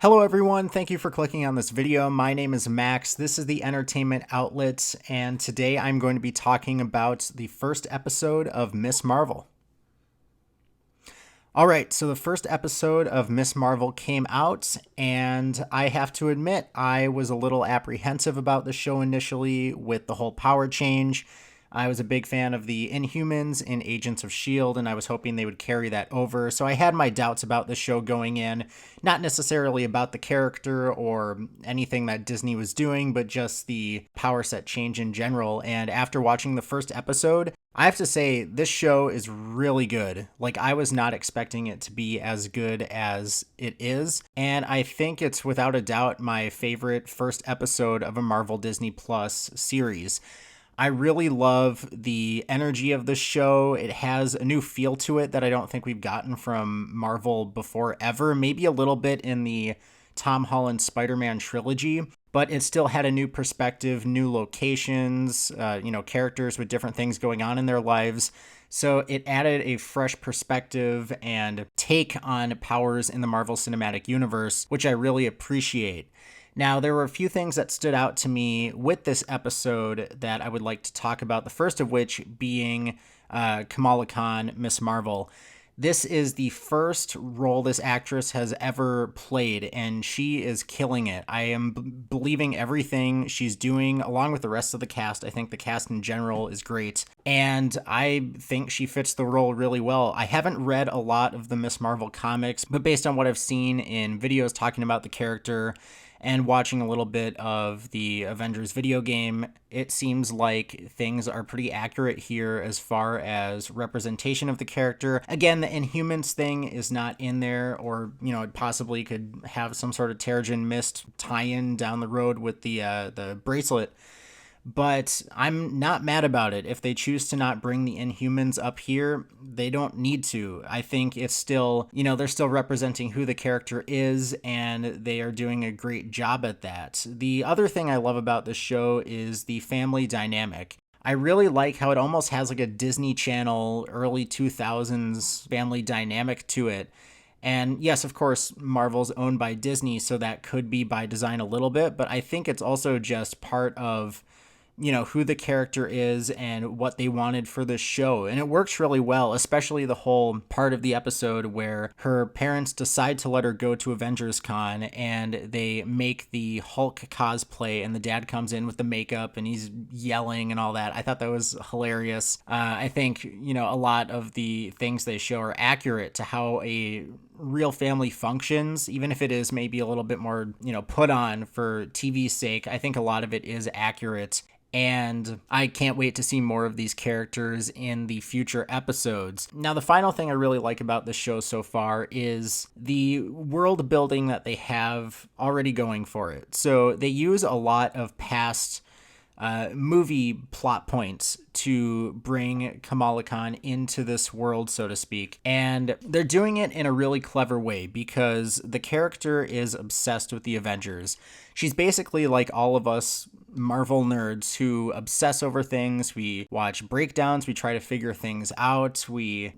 Hello everyone, thank you for clicking on this video. My name is Max, this is the Entertainment Outlet, and today I'm going to be talking about the first episode of Ms. Marvel. Alright, so the first episode of Ms. Marvel came out, and I have to admit, I was a little apprehensive about the show initially with the whole power change. I was a big fan of the Inhumans in Agents of S.H.I.E.L.D., and I was hoping they would carry that over. So I had my doubts about the show going in, not necessarily about the character or anything that Disney was doing, but just the power set change in general. And after watching the first episode, I have to say this show is really good. Like, I was not expecting it to be as good as it is. And I think it's without a doubt my favorite first episode of a Marvel Disney Plus series. I really love the energy of the show. It has a new feel to it that I don't think we've gotten from Marvel before ever. Maybe a little bit in the Tom Holland Spider-Man trilogy, but it still had a new perspective, new locations, characters with different things going on in their lives. So it added a fresh perspective and take on powers in the Marvel Cinematic Universe, which I really appreciate. Now, there were a few things that stood out to me with this episode that I would like to talk about, the first of which being Kamala Khan, Ms. Marvel. This is the first role this actress has ever played, and she is killing it. I am believing everything she's doing, along with the rest of the cast. I think the cast in general is great, and I think she fits the role really well. I haven't read a lot of the Ms. Marvel comics, but based on what I've seen in videos talking about the character and watching a little bit of the Avengers video game, it seems like things are pretty accurate here as far as representation of the character. Again, the Inhumans thing is not in there, or, it possibly could have some sort of Terrigen Mist tie-in down the road with the bracelet. But I'm not mad about it. If they choose to not bring the Inhumans up here, they don't need to. I think it's still, they're still representing who the character is, and they are doing a great job at that. The other thing I love about this show is the family dynamic. I really like how it almost has like a Disney Channel early 2000s family dynamic to it. And yes, of course, Marvel's owned by Disney, so that could be by design a little bit, but I think it's also just part of who the character is and what they wanted for this show. And it works really well, especially the whole part of the episode where her parents decide to let her go to Avengers Con, and they make the Hulk cosplay, and the dad comes in with the makeup and he's yelling and all that. I thought that was hilarious. I think, a lot of the things they show are accurate to how a real family functions, even if it is maybe a little bit more, put on for TV's sake. I think a lot of it is accurate. And I can't wait to see more of these characters in the future episodes. Now, the final thing I really like about this show so far is the world building that they have already going for it. So they use a lot of past movie plot points to bring Kamala Khan into this world, so to speak. And they're doing it in a really clever way because the character is obsessed with the Avengers. She's basically like all of us Marvel nerds who obsess over things. We watch breakdowns, we try to figure things out, we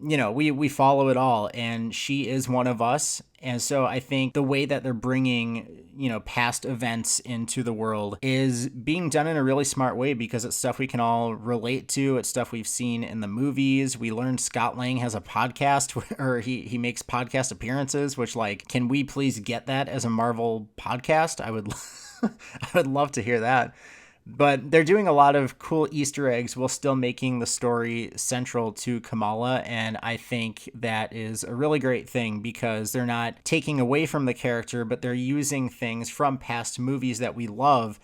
follow it all, and she is one of us. And so I think the way that they're bringing, past events into the world is being done in a really smart way because it's stuff we can all relate to. It's stuff we've seen in the movies. We learned Scott Lang has a podcast or he makes podcast appearances, which, like, can we please get that as a Marvel podcast? I would love to hear that. But they're doing a lot of cool Easter eggs while still making the story central to Kamala, and I think that is a really great thing because they're not taking away from the character, but they're using things from past movies that we love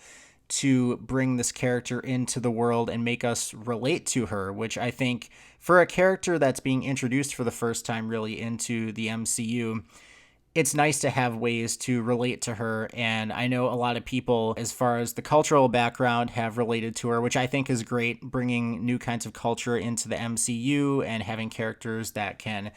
to bring this character into the world and make us relate to her, which I think for a character that's being introduced for the first time really into the MCU, it's nice to have ways to relate to her. And I know a lot of people, as far as the cultural background, have related to her, which I think is great, bringing new kinds of culture into the MCU and having characters that can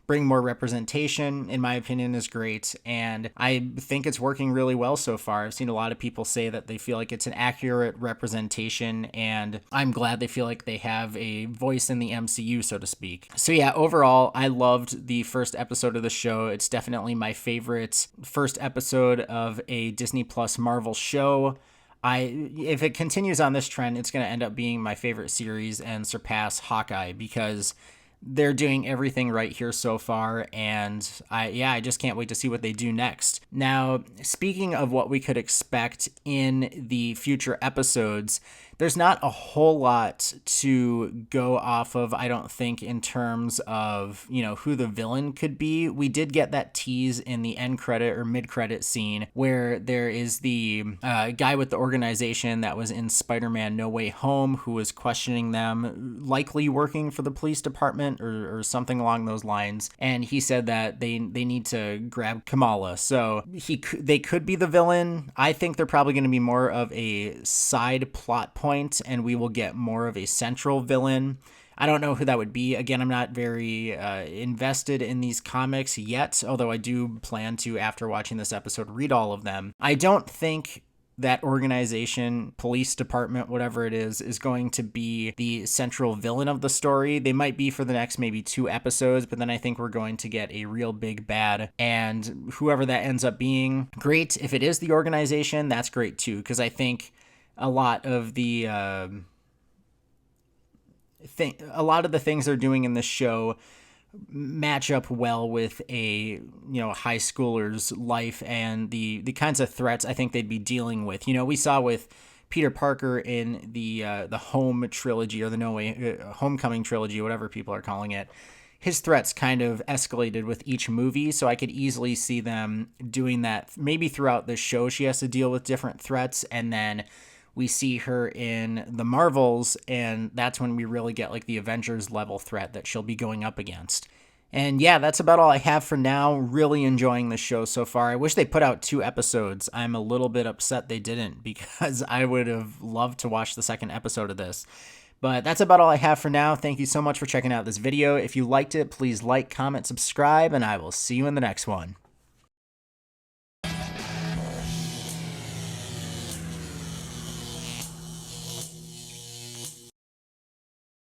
bring more representation, in my opinion, is great. And I think it's working really well so far. I've seen a lot of people say that they feel like it's an accurate representation, and I'm glad they feel like they have a voice in the MCU, so to speak. So yeah, overall, I loved the first episode of the show. It's definitely my favorite first episode of a Disney Plus Marvel show. If it continues on this trend, it's going to end up being my favorite series and surpass Hawkeye, because they're doing everything right here so far, and I just can't wait to see what they do next. Now, speaking of what we could expect in the future episodes, there's not a whole lot to go off of, I don't think, in terms of, who the villain could be. We did get that tease in the end credit or mid-credit scene where there is the guy with the organization that was in Spider-Man No Way Home who was questioning them, likely working for the police department or something along those lines. And he said that they need to grab Kamala. So they could be the villain. I think they're probably going to be more of a side plot point, and we will get more of a central villain. I don't know who that would be. Again, I'm not very invested in these comics yet, although I do plan to, after watching this episode, read all of them. I don't think that organization, police department, whatever it is going to be the central villain of the story. They might be for the next maybe 2 episodes, but then I think we're going to get a real big bad, and whoever that ends up being, great. If it is the organization, that's great too, because I think a lot of the things they're doing in this show match up well with a high schooler's life and the kinds of threats I think they'd be dealing with. We saw with Peter Parker in the Home trilogy, or the No Way Homecoming trilogy, whatever people are calling it. His threats kind of escalated with each movie, so I could easily see them doing that. Maybe throughout the show she has to deal with different threats, and then we see her in the Marvels, and that's when we really get like the Avengers level threat that she'll be going up against. And yeah, that's about all I have for now. Really enjoying the show so far. I wish they put out 2 episodes. I'm a little bit upset they didn't, because I would have loved to watch the second episode of this. But that's about all I have for now. Thank you so much for checking out this video. If you liked it, please like, comment, subscribe, and I will see you in the next one.